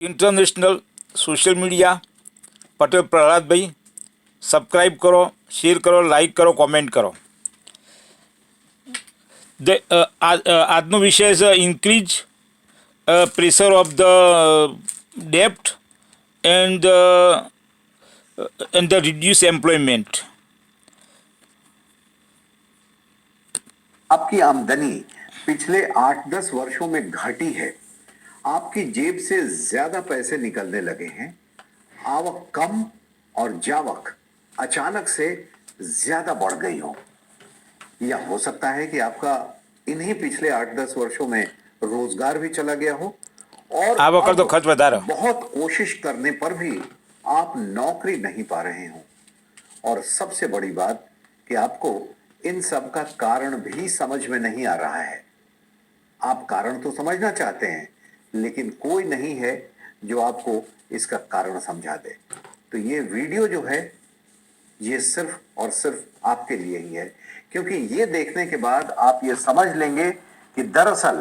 International social media Patel Prahlad भाई subscribe करो, share करो, लाइक करो, कॉमेंट करो। આજનો વિષય છે ઇન્ક્રીઝ પ્રેશર ઓફ ધ ડેપ્ટ એન્ડ ધ રિડ્યુસ એમ્પ્લોયમેન્ટ। आपकी आमदनी पिछले 8-10 वर्षों में घटी है, आपकी जेब से ज्यादा पैसे निकलने लगे हैं, आवक कम और जावक अचानक से ज्यादा बढ़ गई हो, या हो सकता है कि आपका इन्हीं पिछले 8-10 वर्षों में रोजगार भी चला गया हो और आवक तो खर्च વધારે, बहुत कोशिश करने पर भी आप नौकरी नहीं पा रहे हो। और सबसे बड़ी बात कि आपको इन सब का कारण भी समझ में नहीं आ रहा है। आप कारण तो समझना चाहते हैं, लेकिन कोई नहीं है जो आपको इसका कारण समझा दे। तो ये वीडियो जो है ये सिर्फ और सिर्फ आपके लिए ही है, क्योंकि ये देखने के बाद आप ये समझ लेंगे कि दरअसल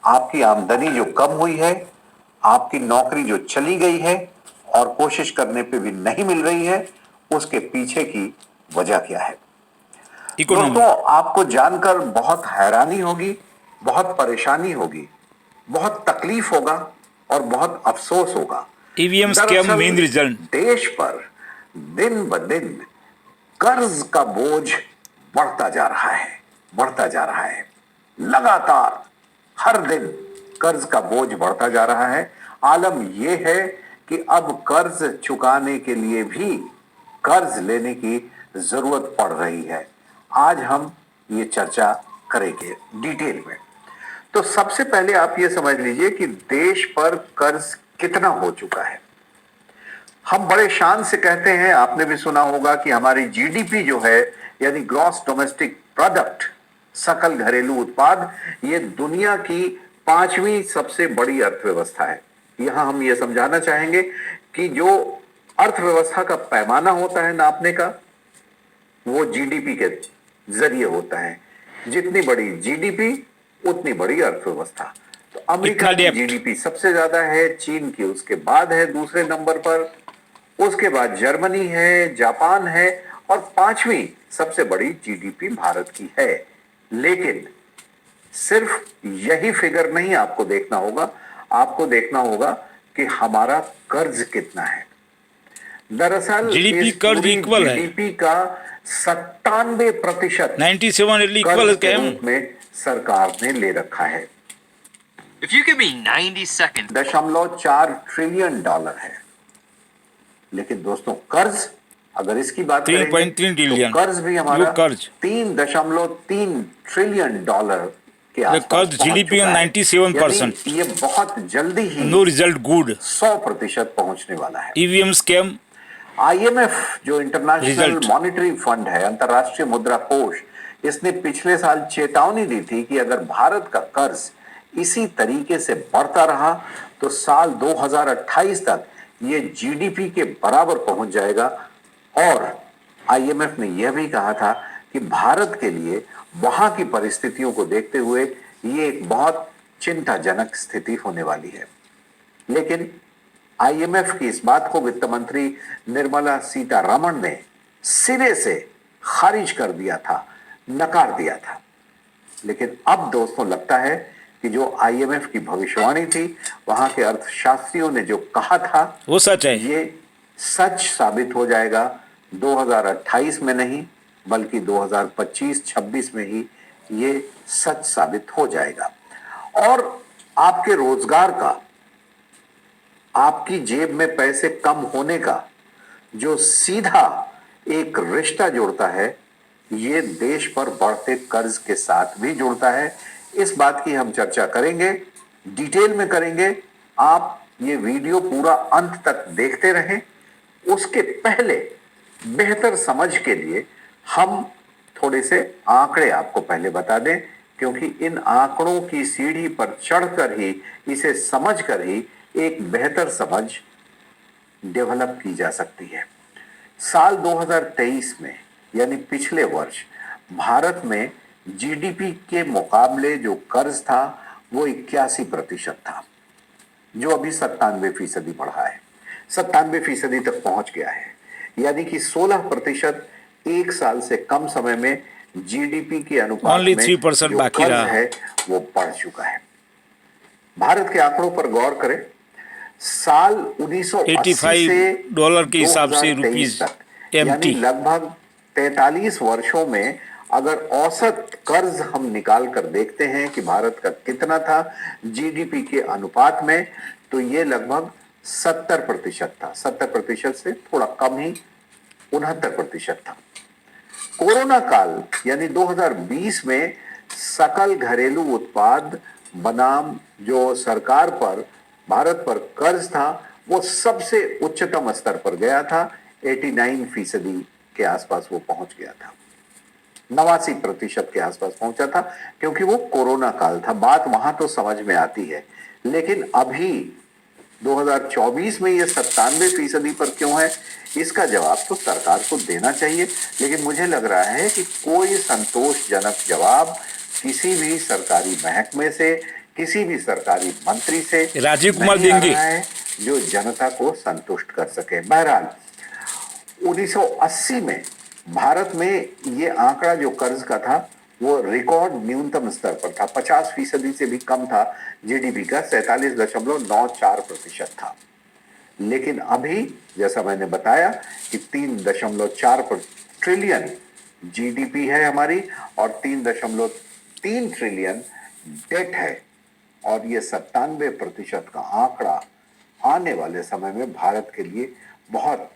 आपकी आमदनी जो कम हुई है, आपकी नौकरी जो चली गई है और कोशिश करने पे भी नहीं मिल रही है, उसके पीछे की वजह क्या है। दोस्तों, आपको जानकर बहुत हैरानी होगी, बहुत परेशानी होगी, बहुत तकलीफ होगा और बहुत अफसोस होगा। EVM scam main result. देश पर दिन ब दिन कर्ज का बोझ बढ़ता जा रहा है, बढ़ता जा रहा है। लगातार हर दिन कर्ज का बोझ बढ़ता जा रहा है। आलम यह है कि अब कर्ज चुकाने के लिए भी कर्ज लेने की जरूरत पड़ रही है। आज हम ये चर्चा करेंगे डिटेल में। तो सबसे पहले आप ये समझ लीजिए कि देश पर कर्ज कितना हो चुका है। हम बड़े शान से कहते हैं, आपने भी सुना होगा कि हमारी जीडीपी जो है, यानी ग्रॉस डोमेस्टिक प्रोडक्ट, सकल घरेलू उत्पाद, ये दुनिया की 5वीं सबसे बड़ी अर्थव्यवस्था है। यहां हम ये समझाना चाहेंगे कि जो अर्थव्यवस्था का पैमाना होता है नापने का, वो जीडीपी के जरिए होता है। जितनी बड़ी जीडीपी उतनी बड़ी अर्थव्यवस्था। तो अमेरिका की जीडीपी सबसे ज्यादा है, चीन की उसके बाद है दूसरे नंबर पर, उसके बाद जर्मनी है, जापान है और 5वीं सबसे बड़ी जीडीपी भारत की है। लेकिन सिर्फ यही फिगर नहीं आपको देखना होगा, आपको देखना होगा कि हमारा कर्ज कितना है। दरअसल जीडीपी कर्ज इक्वल है, जीडीपी का 97% 97 इक्वल के रूप में सरकार ने ले रखा है। If you give me 90 seconds. $4 trillion है। लेकिन दोस्तों, कर्ज अगर इसकी बात करें तो कर्ज भी हमारा 3.3 ट्रिलियन के आसपास कर्ज जीडीपी का 97%। ये बहुत जल्दी ही नो रिजल्ट गुड 100% पहुंचने वाला है। EVM scam. आईएमएफ जो इंटरनेशनल मॉनिटरी फंड है, अंतर्राष्ट्रीय मुद्रा कोष, इसने पिछले साल चेतावनी दी थी कि अगर भारत का कर्ज इसी तरीके से बढ़ता रहा तो साल 2028 तक ये जीडीपी के बराबर पहुंच जाएगा। और आईएमएफ ने यह भी कहा था कि भारत के लिए वहां की परिस्थितियों को देखते हुए ये एक बहुत चिंताजनक स्थिति होने वाली है। लेकिन आईएमएफ की इस बात को वित्त मंत्री निर्मला सीतारमण ने सिरे से खारिज कर दिया था, नकार दिया था। लेकिन अब दोस्तों लगता है कि जो आईएमएफ की भविष्यवाणी थी, वहां के अर्थशास्त्रियों ने जो कहा था वो सच है, ये सच साबित हो जाएगा। 2028 में नहीं बल्कि 2025-26 में ही ये सच साबित हो जाएगा। और आपके रोजगार का, आपकी जेब में पैसे कम होने का जो सीधा एक रिश्ता जुड़ता है, ये देश पर बढ़ते कर्ज के साथ भी जुड़ता है। इस बात की हम चर्चा करेंगे, डिटेल में करेंगे। आप ये वीडियो पूरा अंत तक देखते रहें। उसके पहले बेहतर समझ के लिए हम थोड़े से आंकड़े आपको पहले बता दें, क्योंकि इन आंकड़ों की सीढ़ी पर चढ़कर ही, इसे समझकर ही एक बेहतर समझ डेवलप की जा सकती है। साल 2023 में, यानी पिछले वर्ष, भारत में जीडीपी के मुकाबले जो कर्ज था वो 81% था। जो अभी 97% बढ़ा है, 97% तक पहुंच गया है। यानी कि 16% एक साल से कम समय में जीडीपी के अनुपात Only में 3% जो बाकी कर्ज रहा। है वो बढ़ चुका है। भारत के आंकड़ों पर गौर करें, साल 1980 से $85 के हिसाब से 2023 रुपीज तक यानी MT। लगभग 43 वर्षों में अगर औसत कर्ज हम निकाल कर देखते हैं कि भारत का कितना था जीडीपी के अनुपात में, तो ये लगभग 70% था। 70% से थोड़ा कम ही 69% था। कोरोना काल यानी 2020 में सकल घरेलू उत्पाद बनाम जो सरकार पर भारत पर कर्ज था वो सबसे उच्चतम स्तर पर गया था। 89% के आसपास वो पहुंच गया था, 89% के आसपास पहुंचा था, क्योंकि वो कोरोना काल था। बात वहां तो समझ में आती है, लेकिन अभी 2024 में ये 97% पर क्यों है, इसका जवाब तो सरकार को देना चाहिए। लेकिन मुझे लग रहा है कि कोई संतोषजनक जवाब किसी भी सरकारी महकमे से, किसी भी सरकारी मंत्री से राजीव कुमार नहीं आ देंगे। रहा है जो जनता को संतुष्ट कर सके। बहरहाल 1980 में भारत में ये आंकड़ा जो कर्ज का था वो रिकॉर्ड न्यूनतम स्तर पर था, 50% से भी कम था। जीडीपी का 47.94% था। लेकिन अभी जैसा मैंने बताया कि 3.4 ट्रिलियन जीडीपी है हमारी और 3.3 ट्रिलियन डेट है, और ये 97% का आंकड़ा आने वाले समय में भारत के लिए बहुत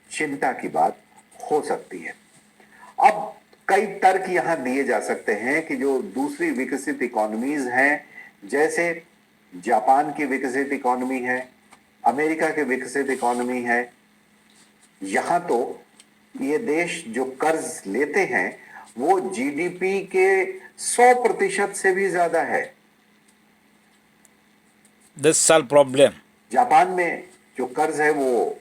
चिंता की बात हो सकती है। अब कई तर्क यहां दिए जा सकते हैं कि जो दूसरी विकसित इकोनॉमीज हैं, जैसे जापान की विकसित इकोनॉमी है, अमेरिका की विकसित इकोनॉमी है, यहां तो ये देश जो कर्ज लेते हैं वो जीडीपी के 100% से भी ज्यादा है। 10 साल प्रॉब्लम। जापान में जो कर्ज है वो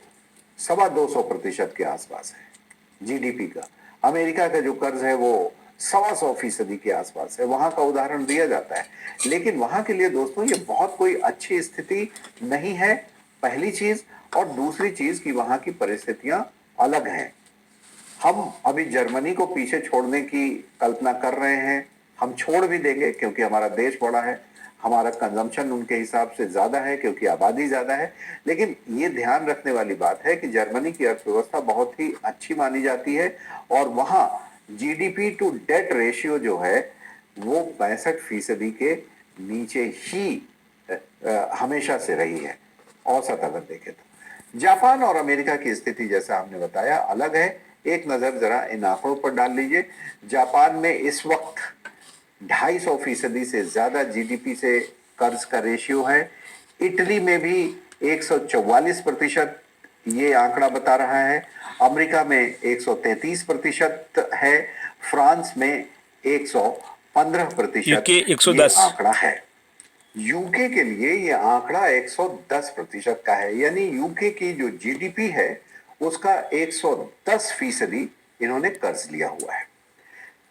225% के आसपास है जीडीपी का। अमेरिका का जो कर्ज है वो 125% के आसपास है। वहां का उदाहरण दिया जाता है, लेकिन वहां के लिए दोस्तों ये बहुत कोई अच्छी स्थिति नहीं है, पहली चीज। और दूसरी चीज कि वहां की परिस्थितियां अलग हैं। हम अभी जर्मनी को पीछे छोड़ने की कल्पना कर रहे हैं, हम छोड़ भी देंगे क्योंकि हमारा देश बड़ा है, हमारा कंजम्पशन उनके हिसाब से ज्यादा है क्योंकि आबादी ज्यादा है। लेकिन ये ध्यान रखने वाली बात है कि जर्मनी की अर्थव्यवस्था बहुत ही अच्छी मानी जाती है और वहां जीडीपी टू डेट रेशियो जो है वो 65% के नीचे ही हमेशा से रही है, औसत अगर देखें तो। जापान और अमेरिका की स्थिति जैसा हमने बताया अलग है। एक नजर जरा इन आंकड़ों पर डाल लीजिए। जापान में इस वक्त 250% से ज्यादा जीडीपी से कर्ज का रेशियो है। इटली में भी 144% ये आंकड़ा बता रहा है। अमेरिका में 133% है। फ्रांस में 115% यूके ये 110। आंकड़ा है। यूके के लिए ये आंकड़ा 110% का है, यानी यूके की जो जीडीपी है उसका 110% इन्होंने कर्ज लिया हुआ है।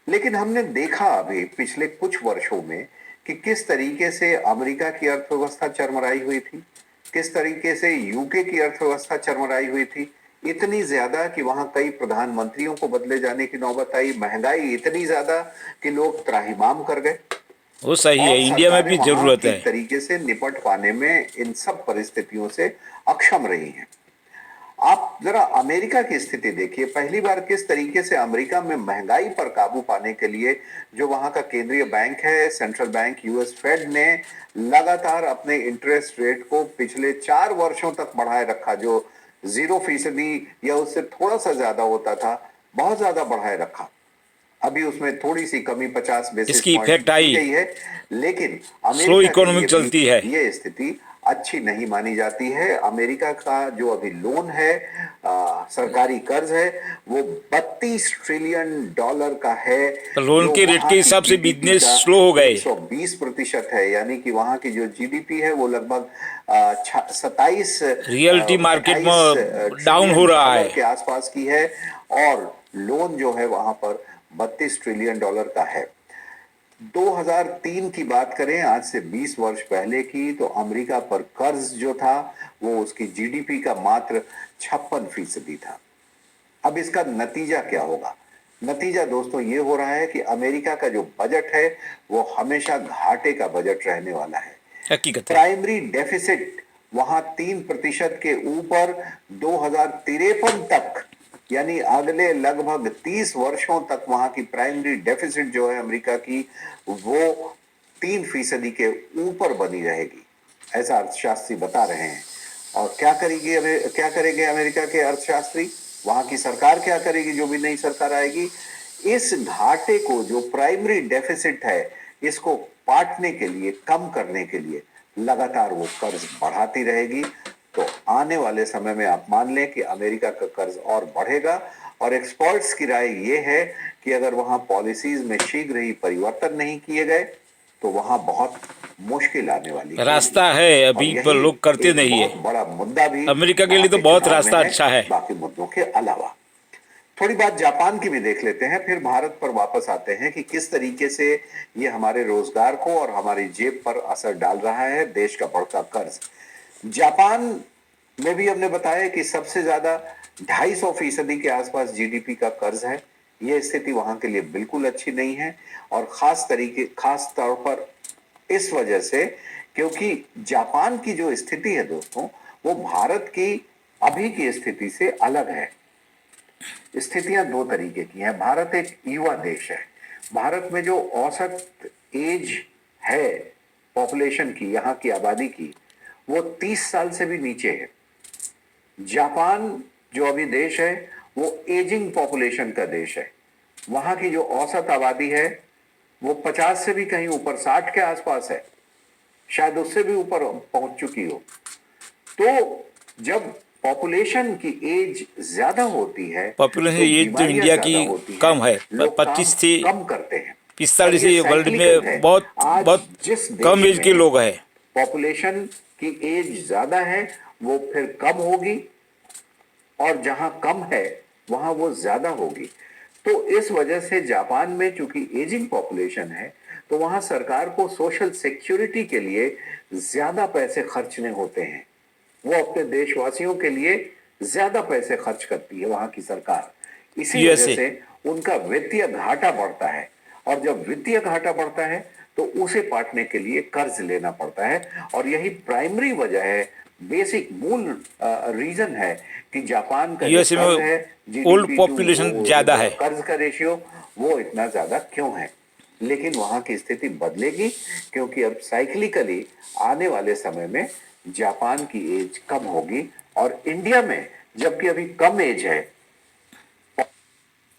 लेकिन हमने देखा अभी पिछले कुछ वर्षों में कि किस तरीके से अमेरिका की अर्थव्यवस्था चरमराई हुई थी, किस तरीके से यूके की अर्थव्यवस्था चरमराई हुई थी। इतनी ज्यादा कि वहां कई प्रधानमंत्रियों को बदले जाने की नौबत आई। महंगाई इतनी ज्यादा कि लोग त्राहिमाम कर गए वो सही है, और इंडिया में सरकारें भी वहां जरूरत है। ठीक तरीके से निपट पाने में इन सब परिस्थितियों से अक्षम रही हैं। आप जरा अमेरिका की स्थिति देखिए। पहली बार किस तरीके से अमेरिका में महंगाई पर काबू पाने के लिए जो वहां का केंद्रीय बैंक है, सेंट्रल बैंक यूएस फेड ने लगातार अपने इंटरेस्ट रेट को पिछले 4 वर्षों तक बढ़ाए रखा। जो 0% या उससे थोड़ा सा ज्यादा होता था, बहुत ज्यादा बढ़ाए रखा। अभी उसमें थोड़ी सी कमी 50 बेसिस इसकी पॉइंट इफेक्ट की आई। गई है, लेकिन स्लो अमेरिका के लिए इकोनॉमिक चलती है। भी ये स्थिति अच्छी नहीं मानी जाती है। अमेरिका का जो अभी लोन है, सरकारी कर्ज है, वो 32 ट्रिलियन डॉलर का है, तो लोन जो के रेट वहां के की हिसाब से जीडीपी बिजनेस का स्लो हो गए। 120% है। यानी कि वहां की जो जीडीपी है वो लगभग 27 रियलिटी मार्केट में डाउन हो ट्रिलियन रहा डॉलर है। के आसपास की है, और लोन जो है वहां पर 32 ट्रिलियन डॉलर का है। 2003 की बात करें, आज से 20 वर्ष पहले की, तो अमेरिका पर कर्ज जो था वो उसकी जीडीपी का मात्र 56% था। अब इसका नतीजा क्या होगा? नतीजा दोस्तों ये हो रहा है कि अमेरिका का जो बजट है वो हमेशा घाटे का बजट रहने वाला है। हकीकत है। प्राइमरी डेफिसिट वहां 3% के ऊपर 2053 तक, यानी अगले लगभग 30 वर्षों तक वहां की प्राइमरी डेफिसिट जो है अमेरिका की, वो 3% के ऊपर बनी रहेगी, ऐसा अर्थशास्त्री बता रहे हैं। और क्या करेंगे अमेरिका के अर्थशास्त्री, वहां की सरकार क्या करेगी, जो भी नई सरकार आएगी? इस घाटे को, जो प्राइमरी डेफिसिट है, इसको पाटने के लिए, कम करने के लिए लगातार वो कर्ज बढ़ाती रहेगी। तो आने वाले समय में आप मान लें कि अमेरिका का कर्ज और बढ़ेगा। और एक्सपर्ट्स की राय ये है कि अगर वहां पॉलिसीज में शीघ्र ही परिवर्तन नहीं किए गए तो वहां बहुत मुश्किल आने वाली है। रास्ता है, और अभी यही पर लोग करते एक नहीं बहुत है। बड़ा मुद्दा भी अमेरिका के लिए तो भारतीय बहुत चुनाव रास्ता में अच्छा है। बाकी मुद्दों के अलावा। थोड़ी बात जापान की भी देख लेते हैं, फिर भारत पर वापस आते हैं कि किस तरीके से ये हमारे रोजगार को और हमारी जेब पर असर डाल रहा है, देश का बढ़ता कर्ज। जापान में भी हमने बताया कि सबसे ज्यादा 250% के आसपास जीडीपी का कर्ज है। यह स्थिति वहां के लिए बिल्कुल अच्छी नहीं है, और खास तौर पर इस वजह से, क्योंकि जापान की जो स्थिति है दोस्तों, वो भारत की अभी की स्थिति से अलग है। स्थितियां दो तरीके की हैं। भारत एक युवा देश है। भारत में जो औसत एज है पॉपुलेशन की, यहाँ की आबादी की, वो 30 साल से भी नीचे है। जापान जो अभी देश है वो एजिंग पॉपुलेशन का देश है। वहां की जो औसत आबादी है वो 50 से भी कहीं ऊपर, 60 के आसपास है, शायद उससे भी ऊपर पहुंच चुकी हो। तो जब पॉपुलेशन की एज ज्यादा होती है पॉपुलेशन तो एज तो बीमारियां इंडिया की ज्यादा होती हैं, कम है, लोग काम 25 से कम करते हैं, और 45 ये वर्ल्ड साइक्लिकल है। में बहुत आज बहुत जिस कम देश एज के में लोग हैं। पॉपुलेशन की एज ज्यादा है वो फिर कम होगी, और जहां कम है वहां वो ज्यादा होगी। तो इस वजह से जापान में चूंकि एजिंग पॉपुलेशन है, तो वहां सरकार को सोशल सिक्योरिटी के लिए ज्यादा पैसे खर्चने होते हैं। वो अपने देशवासियों के लिए ज्यादा पैसे खर्च करती है वहां की सरकार। इसी वजह यूएसए। से उनका वित्तीय घाटा बढ़ता है, और जब वित्तीय घाटा बढ़ता है तो उसे पाटने के लिए कर्ज लेना पड़ता है। और यही प्राइमरी वजह है, बेसिक मूल रीजन है कि जापान का जो यूएसए कर्ज में है, ओल्ड जीडीपी टू पॉपुलेशन ज्यादा है। कर्ज का रेशियो, वो इतना ज्यादा क्यों है? लेकिन वहां की स्थिति बदलेगी, क्योंकि अब साइक्लिकली आने वाले समय में जापान की एज कम होगी, और इंडिया में जबकि अभी कम एज है,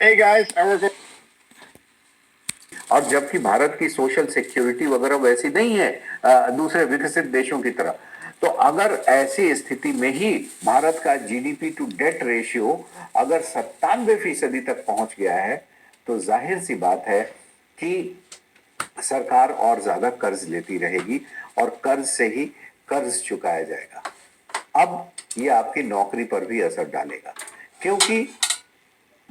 Hey guys, I work with और जबकि भारत की सोशल सिक्योरिटी वगैरह वैसी नहीं है दूसरे विकसित देशों की तरह, तो अगर ऐसी स्थिति में ही भारत का जीडीपी टू डेट रेशियो अगर 97% तक पहुंच गया है, तो जाहिर सी बात है कि सरकार और ज्यादा कर्ज लेती रहेगी, और कर्ज से ही कर्ज चुकाया जाएगा। अब ये आपकी नौकरी पर भी असर डालेगा, क्योंकि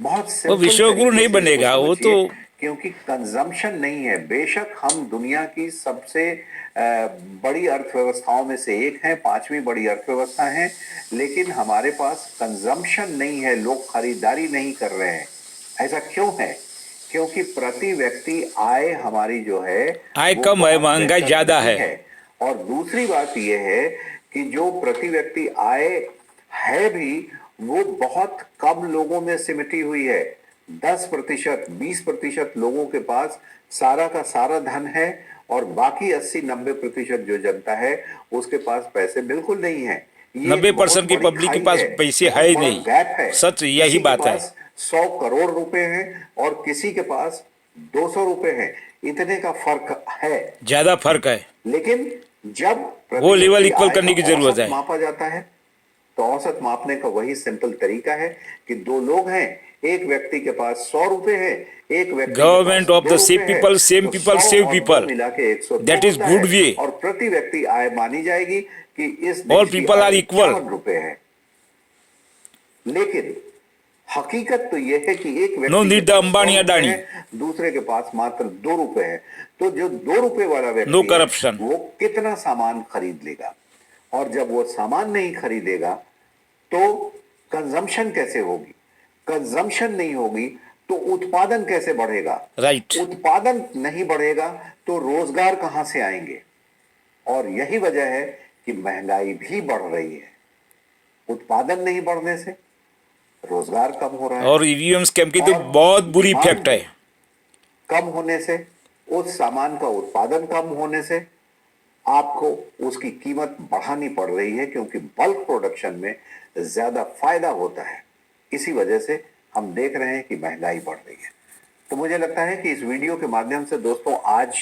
बहुत वो सिंपल विश्वगुरु तरीके नहीं से इसको बनेगा, वो समझिए, तो क्योंकि कंजम्पशन नहीं है। बेशक हम दुनिया की सबसे बड़ी अर्थव्यवस्थाओं में से एक हैं, 5वीं बड़ी अर्थव्यवस्था हैं, लेकिन हमारे पास कंजम्पशन नहीं है, लोग खरीदारी नहीं कर रहे हैं। ऐसा क्यों है? क्योंकि प्रति व्यक्ति आय हमारी जो है आय वो कम है, बहुत महंगाई बेहतर ज्यादा नहीं है। और दूसरी बात यह है कि जो प्रति व्यक्ति आय है भी, वो बहुत कम लोगों में सिमटी हुई है। 10%, 20% लोगों के पास सारा का सारा धन है, और बाकी 80-90% जो जनता है उसके पास पैसे बिल्कुल नहीं है। ये 90% बहुत की बड़ी पब्लिक के खाई पास है, पैसे बहुत है ही बड़ा नहीं। गैप है। सच यही किसी के बात है। पास 100 करोड़ रुपए हैं और किसी के पास 200 रुपए हैं, इतने का फर्क है। ज्यादा फर्क है, लेकिन जब वो लेवल प्रति इक्वल आय करने की का जरूरत औसत है। मापा जाता है, तो औसत मापने का वही सिंपल तरीका है कि दो लोग हैं, एक व्यक्ति के पास 100 रुपए है, एक व्यक्ति के पास गवर्नमेंट ऑफ 2 द रुपए सेम है, पीपल, सेम तो पीपल 100 सेव और 2 पीपल। मिला के 102 दैट इज होता गुड है, वे। और प्रति व्यक्ति आय मानी जाएगी कि इस ऑल देश की पीपल आर आय इक्वल। 51 रुपए है। लेकिन हकीकत तो यह है कि एक No व्यक्ति need के the पास अंबानी 100 रुपए अडानी। है, दूसरे के पास मात्र 2 रुपए है। तो जो 2 रुपए वाला व्यक्ति No है, corruption। वो कितना सामान खरीद लेगा, और जब वो सामान नहीं खरीदेगा तो कंजम्पशन कैसे होगी, कंजम्पशन नहीं होगी तो उत्पादन कैसे बढ़ेगा, Right। उत्पादन नहीं बढ़ेगा तो रोजगार कहां से आएंगे। और यही वजह है कि महंगाई भी बढ़ रही है। उत्पादन नहीं बढ़ने से रोजगार कम हो रहा है, और ईवीएम स्कैम की तो और बहुत बुरी डिमांड इफेक्ट है। कम होने से, उस सामान का उत्पादन कम होने से आपको उसकी कीमत बढ़ानी पड़ रही है, क्योंकि बल्क प्रोडक्शन में ज्यादा फायदा होता है। इसी वजह से हम देख रहे हैं कि महंगाई बढ़ रही है। तो मुझे लगता है कि इस वीडियो के माध्यम से दोस्तों आज